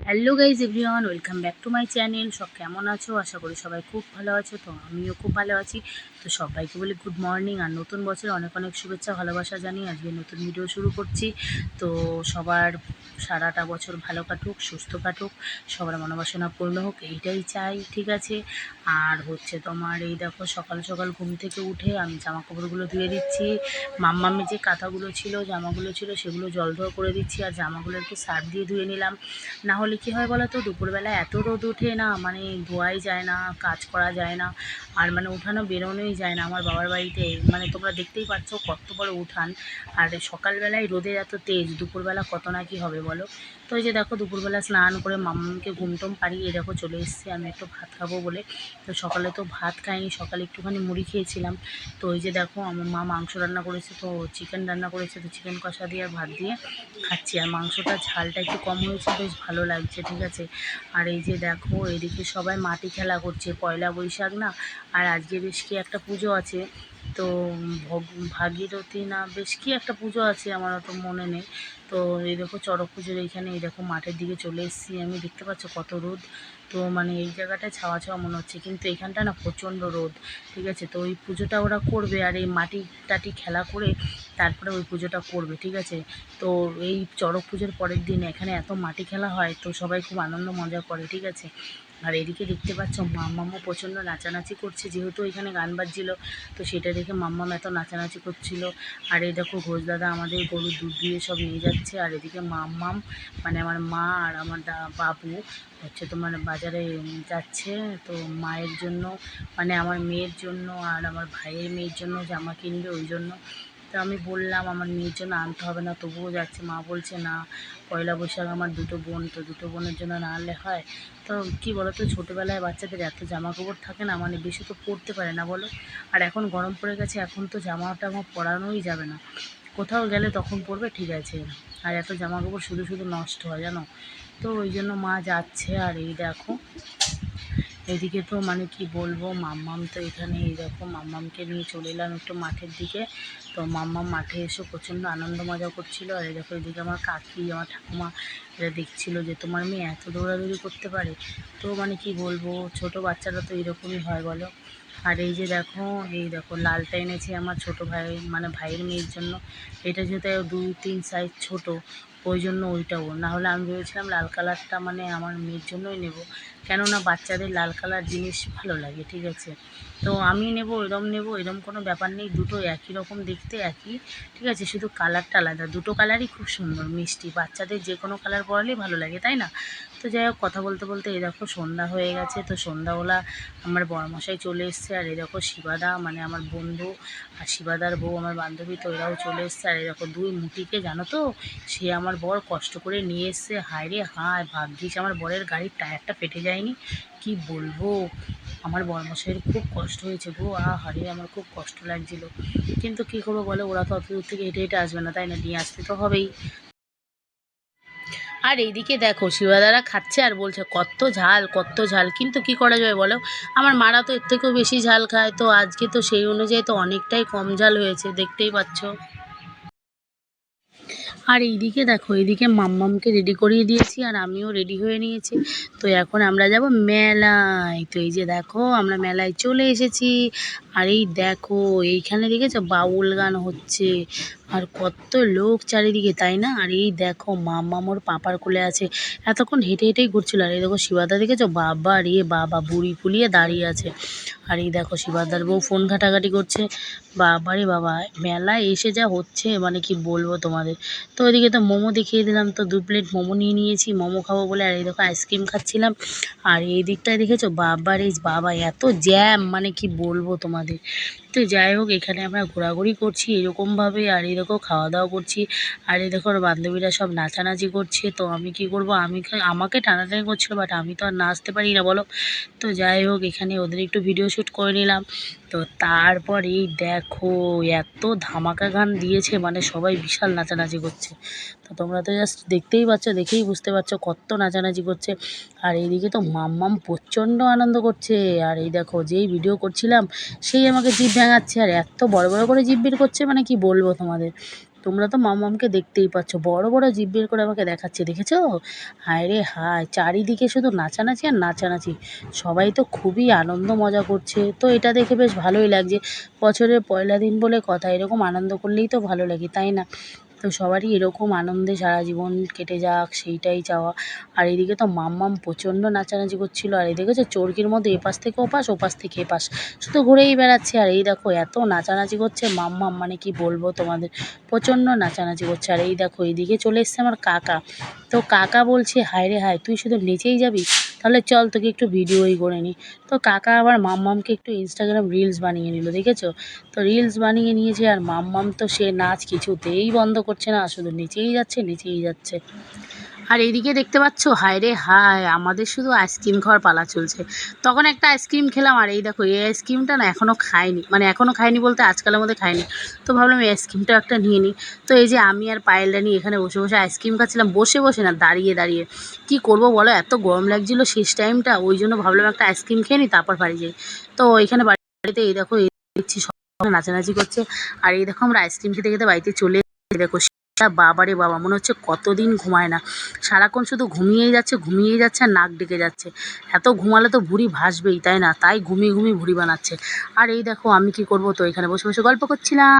Hello guys everyone, welcome back to my channel. সব কেমন আছো? আশা করি সবাই খুব ভালো আছো। তো আমিও খুব ভালো আছি। তো সবাইকে বলি গুড মর্নিং আর নতুন বছরে অনেক অনেক শুভেচ্ছা ভালোবাসা জানিয়ে আজকে নতুন ভিডিও শুরু করছি। তো সবার সারাটা বছর ভালো কাটুক, সুস্থ কাটুক, সবার মনোবাসনা পূর্ণ হোক, এইটাই চাই। ঠিক আছে। আর হচ্ছে তোমার এই দেখো, সকাল সকাল ঘুম থেকে উঠে আমি জামা কাপড়গুলো ধুয়ে দিচ্ছি। মাম্মামে যে কাঁথাগুলো ছিল, জামাগুলো ছিল, সেগুলো জল ধোয়া করে দিচ্ছি। আর জামাগুলো একটু সার্ফ দিয়ে ধুয়ে নিলাম। না হলে কী হয় বলো তো, দুপুরবেলা এত রোদ ওঠে না, মানে ধোয়াই যায় না, কাজ করা যায় না, আর মানে উঠানো বেরোনোই যায় না আমার বাবার বাড়িতে। মানে তোমরা দেখতেই পাচ্ছ কত বড় উঠান, আর সকালবেলায় রোদের এত তেজ, দুপুরবেলা কত না কি হবে বলো। তো এই যে দেখো, দুপুরবেলা স্নান করে মাম্মাকে ঘুমটুম পাড়িয়ে দেখো চলে এসেছি আমি একটু ভাত খাবো বলে। তো সকালে তো ভাত খাইনি, সকালে একটুখানি মুড়ি খেয়েছিলাম। তো ওই যে দেখো, আমার মা মাংস রান্না করেছে, তো চিকেন রান্না করেছে, তো চিকেন কষা দিয়ে আর ভাত দিয়ে খাচ্ছি। আর মাংসটা ঝালটা একটু কম হয়েছে, বেশ ভালো লাগছে। ঠিক আছে। আর এই যে দেখো, এদিকে সবাই মাটি খেলা করছে, পয়লা বৈশাখ না, আর আজকে বেশ কি একটা পুজো আছে। তো ভাগীরথী না বেশ কি একটা পুজো আছে, আমার অত মনে নেই। তো এই দেখো, চড়ক পুজোর এইখানে এই দেখো মাঠের দিকে চলে এসেছি আমি। দেখতে পাচ্ছ কত রোদ। তো মানে এই জায়গাটায় ছাওয়া ছাওয়া মনে হচ্ছে, কিন্তু এখানটা না প্রচণ্ড রোদ। ঠিক আছে। তো ওই পুজোটা ওরা করবে, আর এই মাটি টাটি খেলা করে তারপরে ওই পুজোটা করবে। ঠিক আছে। তো এই চড়ক পুজোর পরের দিন এখানে এত মাটি খেলা হয়, তো সবাই খুব আনন্দ মজা করে। ঠিক আছে। আর এদিকে দেখতে পাচ্ছ মাম্মামও প্রচণ্ড নাচানাচি করছে, যেহেতু এখানে গান বাজছিল, তো সেটা দেখে মাম্মাম এত নাচানাচি করছিল। আর এই দেখো, ঘোষ দাদা আমাদের গরুর দুধ দিয়ে সব নিয়ে যাচ্ছে। আর এদিকে মাম্মাম, মানে আমার মা আর আমার বাবু হচ্ছে তোমার বাজারে যাচ্ছে। তো মায়ের জন্য, মানে আমার মেয়ের জন্য আর আমার ভাইয়ের মেয়ের জন্য জামা কিনবে, ওই জন্য। তো আমি বললাম আমার মেয়ের জন্য আনতে হবে না, তবুও যাচ্ছে। মা বলছে না, পয়লা বৈশাখ আমার দুটো বোন, তো দুটো বোনের জন্য না আনলে হয়? তো কী বলো তো, ছোটোবেলায় বাচ্চাদের এত জামা কাপড় থাকে না, মানে বেশি তো পরতে পারে না বলো। আর এখন গরম পড়ে গেছে, এখন তো জামা টামা পরানোই যাবে না। কোথাও গেলে তখন পরবে, ঠিক আছে। আর এত জামা কাপড় শুধু শুধু নষ্ট হয় জানো। তো ওই জন্য মা যাচ্ছে। আর এই দেখো, এদিকে তো মানে কি বলবো, মাম্মাম তো এখানে, এই দেখো মাম্মামকে নিয়ে চলে এলাম একটু মাঠের দিকে। তো মাম্মাম মাঠে এসে প্রচণ্ড আনন্দ মজা করছিল। আর এই দেখো, এদিকে আমার কাকি, আমার ঠাকুমা এরা দেখছিল যে তোমার মেয়ে এত দৌড়াদৌড়ি করতে পারে। তো মানে কি বলবো, ছোট বাচ্চারা তো এরকমই হয় বলো। আর এই যে দেখো, এই দেখো লালটা এনেছি আমার ছোট ভাই, মানে ভাইয়ের মেয়ের জন্য। এটা যেহেতু 2-3 সাইজ ছোট, ওই জন্য ওইটাও। না হলে আমি ভেবেছিলাম লাল কালারটা মানে আমার মেয়ের জন্যই নেব, কেননা বাচ্চাদের লাল কালার জিনিস ভালো লাগে। ঠিক আছে। তো আমি নেব, এরম কোনো ব্যাপার নেই, দুটো একই রকম দেখতে, একই। ঠিক আছে, শুধু কালারটা আলাদা। দুটো কালারই খুব সুন্দর মিষ্টি, বাচ্চাদের যে কোনো কালার পরালেই ভালো লাগে, তাই না? তো যাই হোক, কথা বলতে বলতে এই দেখো সন্ধ্যা হয়ে গেছে। তো সন্ধ্যাবেলা আমার বরমশাই চলে এসছে। আর এই দেখো শিবাদা, মানে আমার বন্ধু, আর শিবাদার বউ আমার বান্ধবী, তো এরাও চলে এসছে। আর এই দেখো দুই মুটিকে, জানো তো, সে আমার বর কষ্ট করে নিয়ে এসছে। হায় রে হায়, ভাগ্যিস আমার বরের গাড়ির টায়ারটা ফেটে যায়নি। কি বলবো, আমার বরমশাইয়ের খুব কষ্ট হয়েছে গো। আহারে, আমার খুব কষ্ট লাগছিল, কিন্তু কী করবো বলো, ওরা তো অত দূর থেকে হেঁটে হেঁটে আসবে না, তাই না? নিয়ে আসতে তো হবেই। আর এইদিকে দেখো, শিবাদারা খাচ্ছে আর বলছে কত ঝাল, কত ঝাল, কিন্তু কি করা যাবে বলো, আমার মারা তো এর থেকেও বেশি ঝাল খায়, তো আজকে তো সেই অনুযায়ী তো অনেকটাই কম ঝাল হয়েছে, দেখতেই পাচ্ছ। আর এইদিকে দেখো, এইদিকে মাম্মামকে রেডি করিয়ে দিয়েছি, আর আমিও রেডি হয়ে নিয়েছি। তো এখন আমরা যাব মেলায়। তো এই যে দেখো, আমরা মেলায় চলে এসেছি। আর এই দেখো, এইখানে দেখেছো বাউল গান হচ্ছে, আর কত লোক চারিদিকে, তাই না? আর এই দেখো, মাম্মাম ওর পাপার কোলে আছে, এতক্ষণ হেঁটে হেঁটেই ঘুরছিল। আর এই দেখো শিবাদা, দেখেছো, বাবা রে বাবা, বুড়ি ফুলিয়ে দাঁড়িয়ে আছে। আর এই দেখো শিবাদার বউ ফোন ঘাটাঘাটি করছে। বাবা রে বাবা, মেলায় এসে যা হচ্ছে, মানে কি বলবো তোমাদের। তো ওইদিকে তো মোমো দেখিয়ে দিলাম, তো 2 প্লেট মোমো নিয়ে নিয়েছি, মোমো খাবো বলে। আর এই দেখো আইসক্রিম খাচ্ছিলাম। আর এই দিকটায় দেখেছো, বাবা রে বাবা, এত জ্যাম, মানে কি বলবো তোমাদের। তো যাই হোক, এখানে আমরা ঘোরাঘুরি করছি এরকমভাবে, আর এই দেখো খাওয়া দাওয়া করছি। আর এই দেখো বান্ধবীরা সব নাচানাচি করছে। তো আমি কি করব, আমাকে টানাটানি করছিল, বাট আমি তো আর নাচতে পারি না বলো। তো যাই হোক, এখানে ওদের একটু ভিডিও শ্যুট করে নিলাম। তো তারপর এই দেখো, এত ধামাকা গান দিয়েছে, মানে সবাই বিশাল নাচানাচি করছে। তো তোমরা তো জাস্ট দেখতেই পাচ্ছ, দেখেই বুঝতে পারছো কত নাচানাচি করছে। আর এইদিকে তো মাম্মাম প্রচণ্ড আনন্দ করছে। আর এই দেখো, যেই ভিডিও করছিলাম সেই আমাকে জিভ ভেঙাচ্ছে, আর এত বড় বড় করে জিভ বের করছে, মানে কি বলবো তোমাদের। তোমরা তো মাম্মামকে দেখতেই পাচ্ছ, বড় বড় জিভ বের করে আমাকে দেখাচ্ছে, দেখেছো? হায় রে হায়, চারিদিকে শুধু নাচানাচি আর নাচানাচি। সবাই তো খুবই আনন্দ মজা করছে, তো এটা দেখে বেশ ভালোই লাগছে। বছরের পয়লা দিন বলে কথা, এরকম আনন্দ করলেই তো ভালো লাগে, তাই না? তো সবারই এরকম আনন্দে সারা জীবন কেটে যাক সেইটাই চাওয়া। আর এদিকে তো মাম্মাম প্রচণ্ড নাচানাচি করছিল, আর এই দেখেছো চরকির মধ্যে এপাশ থেকে ওপাশ ওপাশ থেকে এপাশ শুধু ঘুরেই বেড়াচ্ছে। আর এই দেখো এত নাচানাচি করছে মাম্মাম, মানে কি বলবো তোমাদের, প্রচণ্ড নাচানাচি করছে। আর এই দেখো এইদিকে চলে এসছে আমার কাকা। তো কাকা বলছে, হায় রে হায়, তুই শুধু নেচেই যাবি, তাহলে চল তোকে একটু ভিডিওই করে নিই। তো কাকা আবার মাম্মামকে একটু ইনস্টাগ্রাম রিলস বানিয়ে নিল, দেখেছো? তো রিলস বানিয়ে নিয়েছে, আর মাম্মাম তো সে নাচ কিছুতেই বন্ধ করছে না, শুধু নেচেই যাচ্ছে নেচেই যাচ্ছে। আর এইদিকে দেখতে পাচ্ছ, হায় রে হায়, আমাদের শুধু আইসক্রিম খাওয়ার পালা চলছে। তখন একটা আইসক্রিম খেলাম, আর এই দেখো এই আইসক্রিমটা না এখনও খাইনি, মানে এখনও খাইনি বলতে আজকালের মধ্যে খাইনি। তো ভাবলাম এই আইসক্রিমটা একটা নিয়ে নিই। তো এই যে আমি আর পায়েল রানী এখানে বসে বসে আইসক্রিম খাচ্ছিলাম, বসে বসে না, দাঁড়িয়ে দাঁড়িয়ে। কি করব বলো, এত গরম লাগছিল শেষ টাইমটা, ওই জন্য ভাবলাম একটা আইসক্রিম খেয়ে নিই, তারপর বাড়ি যাই। তো এখানে বাড়িতে এই দেখো এই দেখছি সব নাচানাচি করছে। আর এই দেখো আমরা আইসক্রিম খেতে খেতে বাড়িতে চলে দেখো, বাবারে বাবা, মনে হচ্ছে কতদিন ঘুমায় না, সারাক্ষণ শুধু ঘুমিয়েই যাচ্ছে আর নাক ডেকে যাচ্ছে। এত ঘুমালে তো ভুঁড়ি ভাসবেই, তাই না? তাই ঘুমিয়ে ঘুমিয়ে ভুঁড়ি বানাচ্ছে। আর এই দেখো আমি কি করব, তো এখানে বসে বসে গল্প করছিলাম।